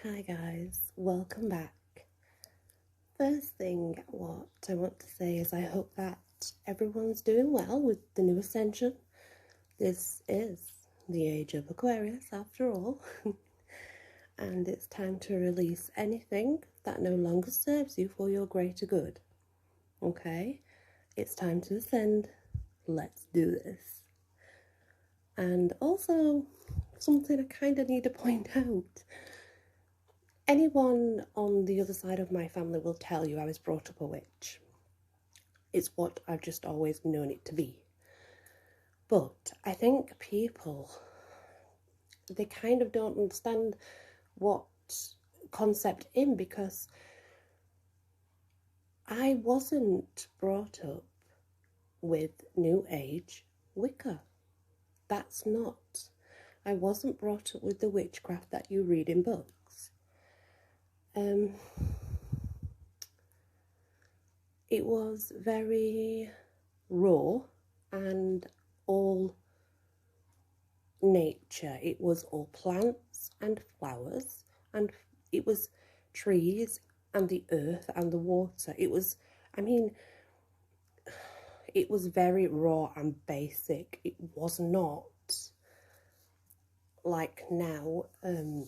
Hi guys, welcome back. First thing what I want to say is I hope that everyone's doing well with the new ascension. This is the age of Aquarius after all, and it's time to release anything that no longer serves you for your greater good. Okay? It's time to ascend. Let's do this. And also, something I kind of need to point out. Anyone on the other side of my family will tell you I was brought up a witch. It's what I've just always known it to be. But I think people, they kind of don't understand what concept in, because I wasn't brought up with New Age Wicca. That's not. I wasn't brought up with the witchcraft that you read in books. It was very raw and all nature. It was all plants and flowers, and it was trees and the earth and the water. It was very raw and basic. It was not like now.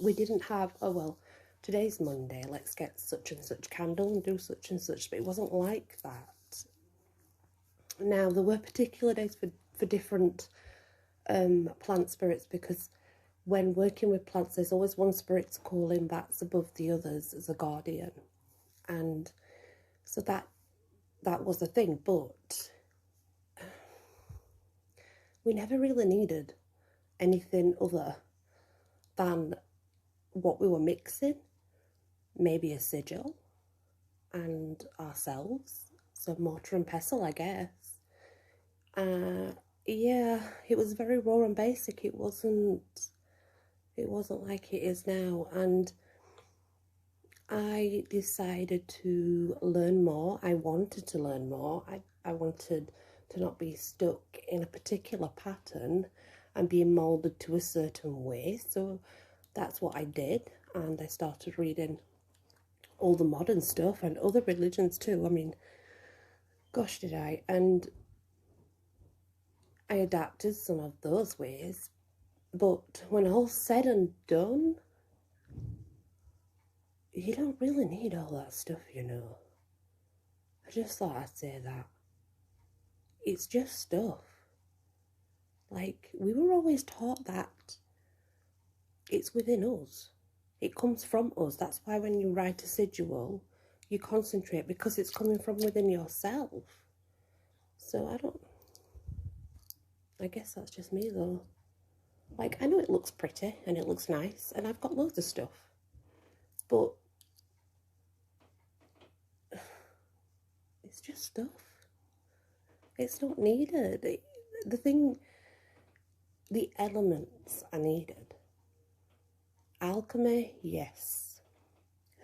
We didn't have, oh well, today's Monday, let's get such and such candle and do such and such, but it wasn't like that. Now there were particular days for different plant spirits, because when working with plants there's always one spirit to call in that's above the others as a guardian, and so that was the thing. But we never really needed anything other than what we were mixing, maybe a sigil and ourselves, so mortar and pestle, I guess. Yeah, it was very raw and basic. It wasn't like it is now, and I decided to learn more. I wanted to learn more. I wanted to not be stuck in a particular pattern and being moulded to a certain way. So that's what I did, and I started reading all the modern stuff and other religions too. I mean, gosh, did I. And I adapted some of those ways. But when all's said and done, you don't really need all that stuff, you know. I just thought I'd say that. It's just stuff. Like, we were always taught that it's within us. It comes from us. That's why when you write a sigil, you concentrate, because it's coming from within yourself. So I guess that's just me though. Like, I know it looks pretty and it looks nice, and I've got loads of stuff, but it's just stuff. It's not needed. The elements are needed. Alchemy, yes.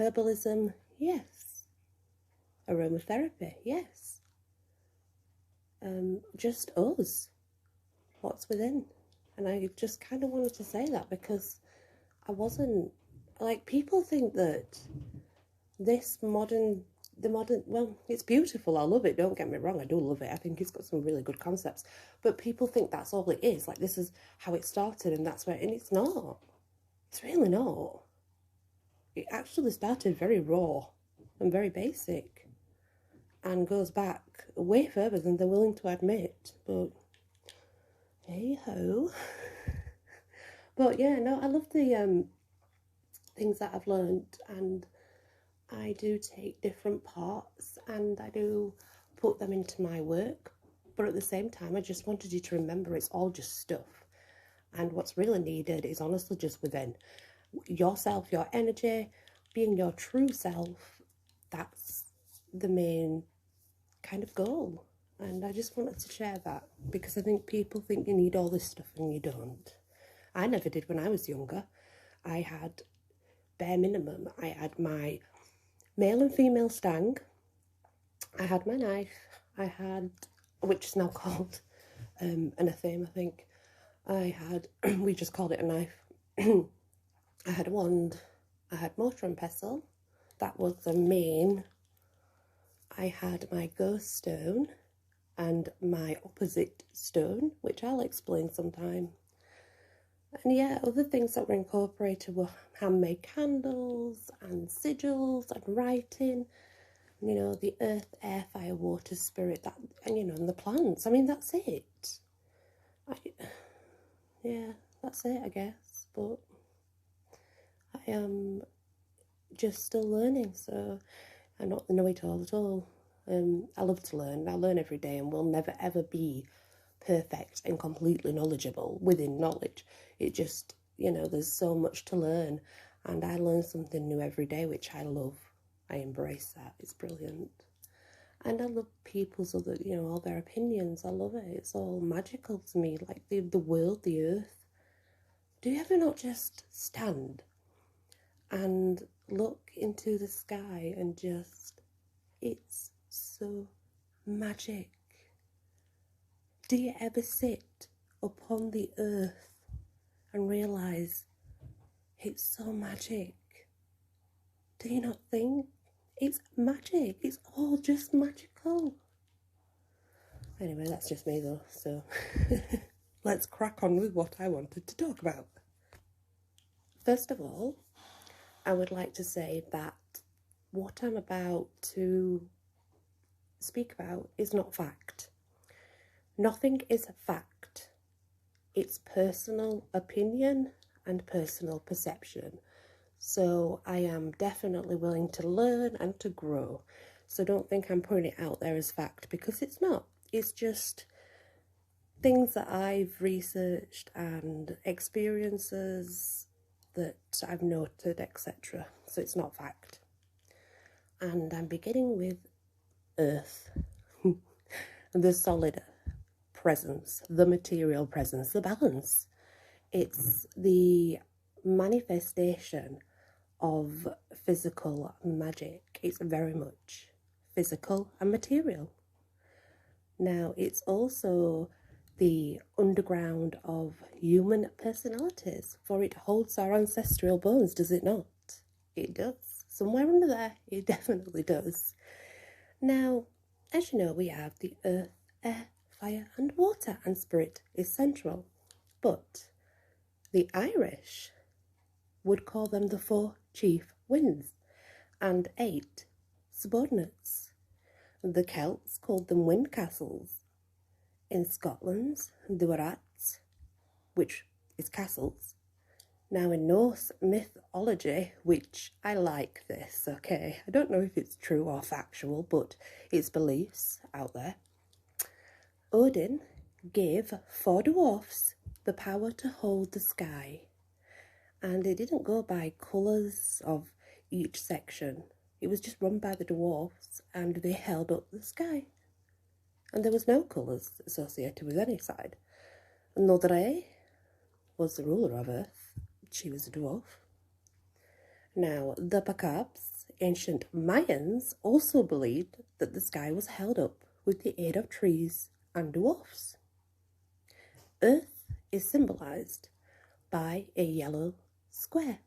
Herbalism, yes. Aromatherapy, yes. Just us. What's within. And I just kind of wanted to say that, because I wasn't, like, people think that well, it's beautiful, I love it, don't get me wrong, I do love it, I think it's got some really good concepts, but people think that's all it is, like this is how it started and that's where, and it's not. It's really not. It actually started very raw and very basic, and goes back way further than they're willing to admit, but hey ho. But yeah, no, I love the things that I've learned, and I do take different parts and I do put them into my work, but at the same time I just wanted you to remember it's all just stuff, and what's really needed is honestly just within yourself, your energy, being your true self. That's the main kind of goal, and I just wanted to share that, because I think people think you need all this stuff and you don't. I never did when I was younger. I had bare minimum. I had my male and female stang, I had my knife, I had, which is now called an athame, I think. I had, we just called it a knife. I had a wand, I had mortar and pestle. That was the main. I had my ghost stone and my opposite stone, which I'll explain sometime. And yeah, other things that were incorporated were handmade candles and sigils and writing. You know, the earth, air, fire, water, spirit, that, and you know, and the plants. I mean, that's it. Yeah, that's it, I guess. But I am just still learning, so I don't know it all at all. I love to learn. I learn every day, and will never ever be perfect and completely knowledgeable within knowledge. It just, you know, there's so much to learn, and I learn something new every day, which I love. I embrace that. It's brilliant. And I love people's other, you know, all their opinions. I love it. It's all magical to me, like the world, the earth. Do you ever not just stand and look into the sky and just, it's so magic? Do you ever sit upon the earth and realise it's so magic? Do you not think? It's magic. It's all just magical. Anyway, that's just me though, so let's crack on with what I wanted to talk about. First of all, I would like to say that what I'm about to speak about is not fact. Nothing is fact. It's personal opinion and personal perception. So I am definitely willing to learn and to grow. So don't think I'm putting it out there as fact, because it's not. It's just things that I've researched and experiences that I've noted, etc. So it's not fact. And I'm beginning with Earth. The solid presence, the material presence, the balance. It's the manifestation of physical magic. It's very much physical and material. Now, it's also the underground of human personalities, for it holds our ancestral bones, does it not? It does. Somewhere under there, it definitely does. Now, as you know, we have the earth, air, fire, and water, and spirit is central. But the Irish would call them the 4 chief winds and 8 subordinates. The Celts called them wind castles. In Scotland, they were rats, which is castles. Now in Norse mythology, which I like this, okay, I don't know if it's true or factual, but it's beliefs out there. Odin gave 4 dwarfs the power to hold the sky, and it didn't go by colours of each section. It was just run by the dwarfs, and they held up the sky. And there was no colours associated with any side. Nodre was the ruler of Earth. She was a dwarf. Now, the Pacabs, ancient Mayans, also believed that the sky was held up with the aid of trees and dwarfs. Earth is symbolised by a yellow square.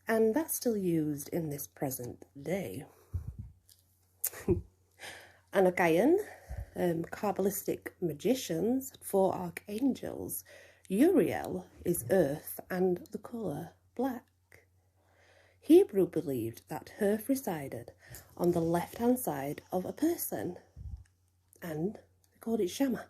And that's still used in this present day. Anakian, Kabbalistic magicians, 4 archangels. Uriel is earth and the colour black. Hebrew believed that earth resided on the left-hand side of a person, and they called it Shama.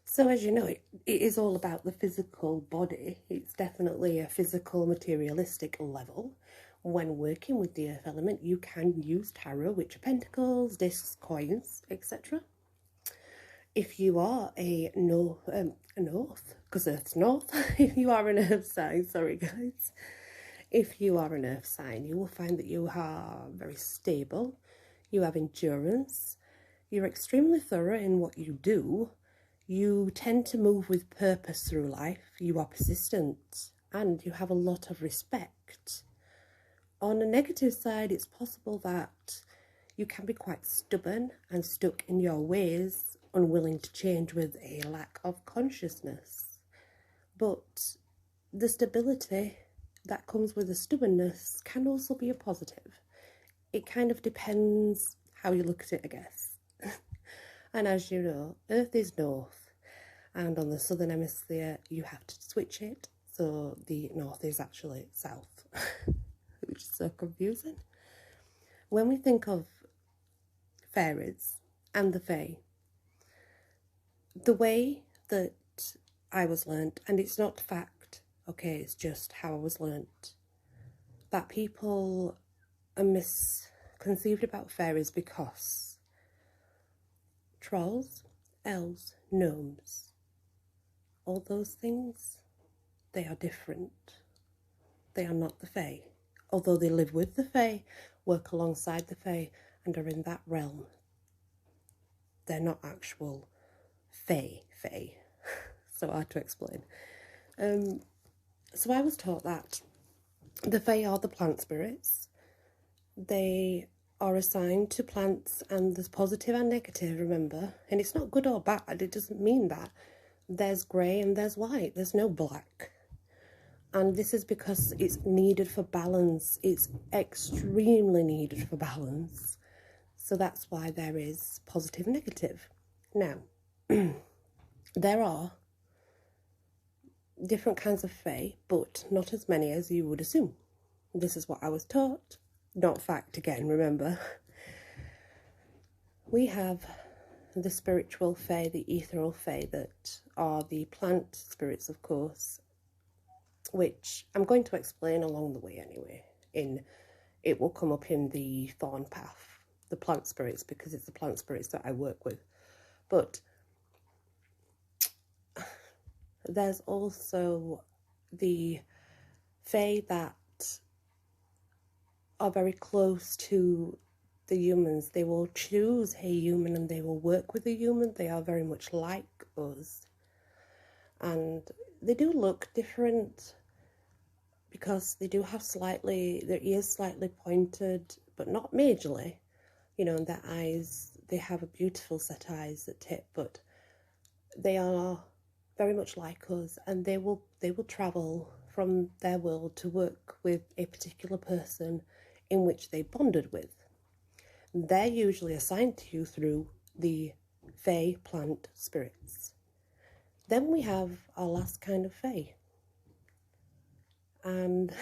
So as you know, it is all about the physical body. It's definitely a physical, materialistic level. When working with the earth element, you can use tarot, which are pentacles, discs, coins, etc. If you are a north, because earth's north, if you are an earth sign, sorry guys, if you are an earth sign, you will find that you are very stable, you have endurance, you're extremely thorough in what you do, you tend to move with purpose through life, you are persistent, and you have a lot of respect. On a negative side, it's possible that you can be quite stubborn and stuck in your ways, unwilling to change with a lack of consciousness. But the stability that comes with the stubbornness can also be a positive. It kind of depends how you look at it, I guess. And as you know, Earth is north, and on the southern hemisphere you have to switch it, so the north is actually south, which is so confusing. When we think of fairies and the fae, the way that I was learnt, and it's not fact, okay, it's just how I was learnt, that people are misconceived about fairies because trolls, elves, gnomes, all those things, they are different. They are not the fae. Although they live with the fae, work alongside the fae, and are in that realm, they're not actual fae. So hard to explain. So I was taught that the fae are the plant spirits. They are assigned to plants, and there's positive and negative, remember? And it's not good or bad, it doesn't mean that. There's grey and there's white, there's no black. And this is because it's needed for balance. It's extremely needed for balance. So that's why there is positive and negative. Now, there are different kinds of fae, but not as many as you would assume. This is what I was taught. Not fact again, remember. We have the spiritual fae, the ethereal fae, that are the plant spirits, of course, which I'm going to explain along the way anyway. It will come up in the thorn path, the plant spirits, because it's the plant spirits that I work with. But there's also the fae that are very close to the humans. They will choose a human and they will work with a human. They are very much like us. And they do look different because they do have their ears slightly pointed, but not majorly. You know, their eyes, they have a beautiful set eyes that tip, but they are very much like us, and they will travel from their world to work with a particular person in which they bonded with. They're usually assigned to you through the fae plant spirits. Then we have our last kind of fae, and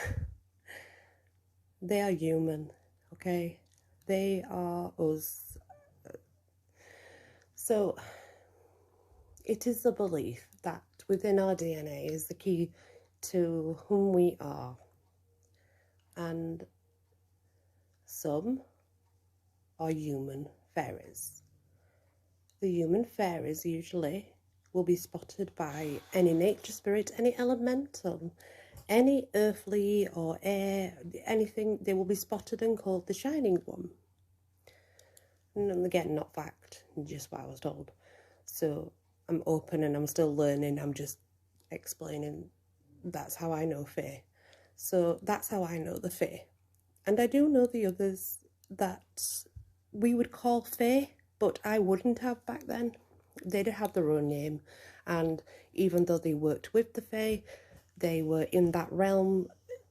they are human, okay? They are us. So it is the belief that within our DNA is the key to whom we are. And some are human fairies. The human fairies usually will be spotted by any nature spirit, any elemental, any earthly or air, anything. They will be spotted and called the Shining One. And again, not fact, just what I was told. So I'm open and I'm still learning. I'm just explaining. That's how I know fae. So that's how I know the fae. And I do know the others that we would call fae, but I wouldn't have back then. They'd have their own name. And even though they worked with the fae, they were in that realm,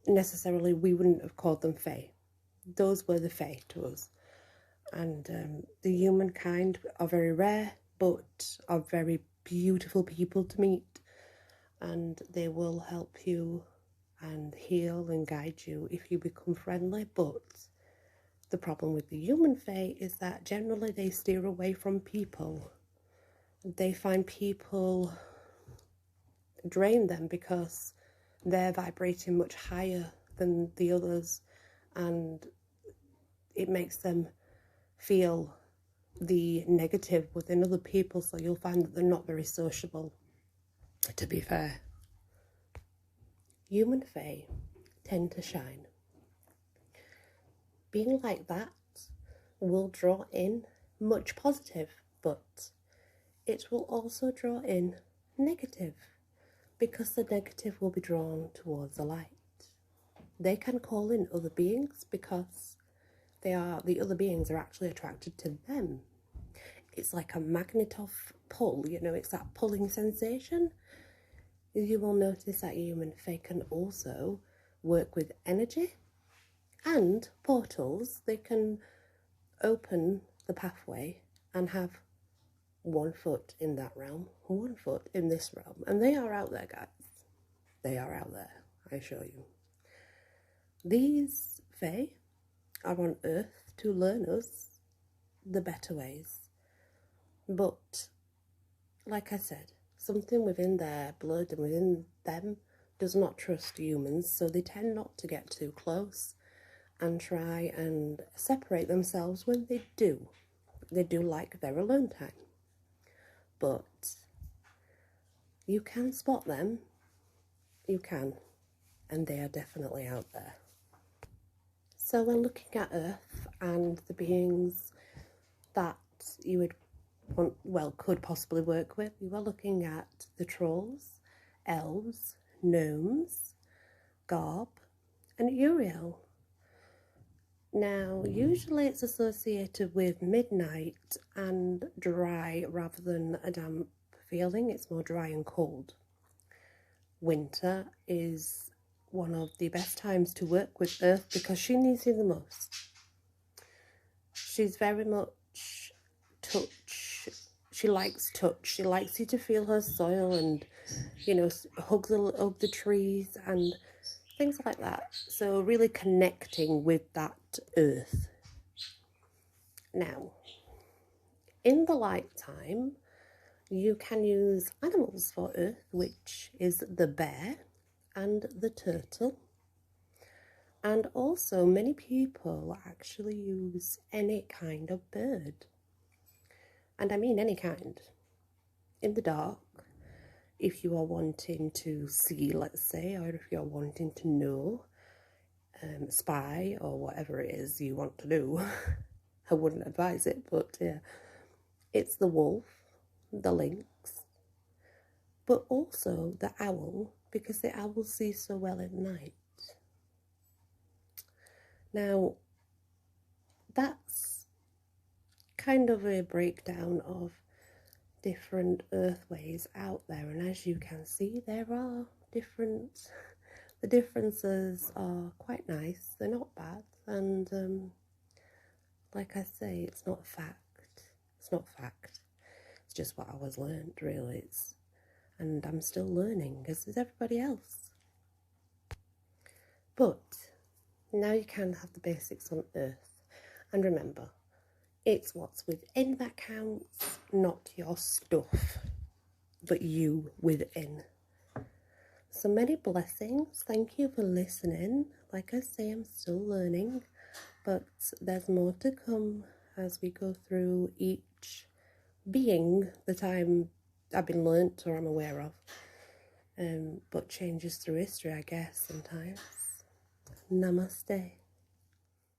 necessarily we wouldn't have called them fae. Those were the fae to us. And the humankind are very rare, but are very beautiful people to meet, and they will help you and heal and guide you if you become friendly. But the problem with the human fae is that generally they steer away from people. They find people drain them because they're vibrating much higher than the others, and it makes them feel the negative within other people, so you'll find that they're not very sociable, to be fair. Human fae tend to shine. Being like that will draw in much positive, but it will also draw in negative, because the negative will be drawn towards the light. They can call in other beings because the other beings are actually attracted to them. It's like a magnet of pull, you know, it's that pulling sensation. you will notice that human fae can also work with energy and portals. They can open the pathway and have 1 foot in that realm, 1 foot in this realm. And they are out there, guys. They are out there, I assure you. These fae are on Earth to learn us the better ways. But, like I said, something within their blood and within them does not trust humans, so they tend not to get too close and try and separate themselves when they do. They do like their alone time. But you can spot them. You can. And they are definitely out there. So when looking at Earth and the beings that you would want, well, could possibly work with, you are looking at the trolls, elves, gnomes, Garb, and Uriel. Now, usually it's associated with midnight and dry rather than a damp feeling. It's more dry and cold. Winter is one of the best times to work with Earth because she needs you the most. She's very much touch. She likes touch. She likes you to feel her soil and, you know, hug the trees and things like that. So really connecting with that Earth. Now, in the light time, you can use animals for Earth, which is the bear and the turtle. And also many people actually use any kind of bird. And I mean any kind. In the dark, if you are wanting to see, let's say, or if you're wanting to know, spy, or whatever it is you want to do. I wouldn't advise it, but yeah. It's the wolf, the lynx, but also the owl, because the owl sees so well at night. Now, that's kind of a breakdown of different earthways out there, and as you can see, there are the differences are quite nice. They're not bad, and like I say, it's not fact. It's not fact. It's just what I was learned, really. And I'm still learning, as is everybody else. But now you can have the basics on Earth. And remember, it's what's within that counts, not your stuff, but you within. So many blessings. Thank you for listening. Like I say, I'm still learning, but there's more to come as we go through each being that I've been learnt or I'm aware of. But changes through history, I guess, sometimes. Namaste.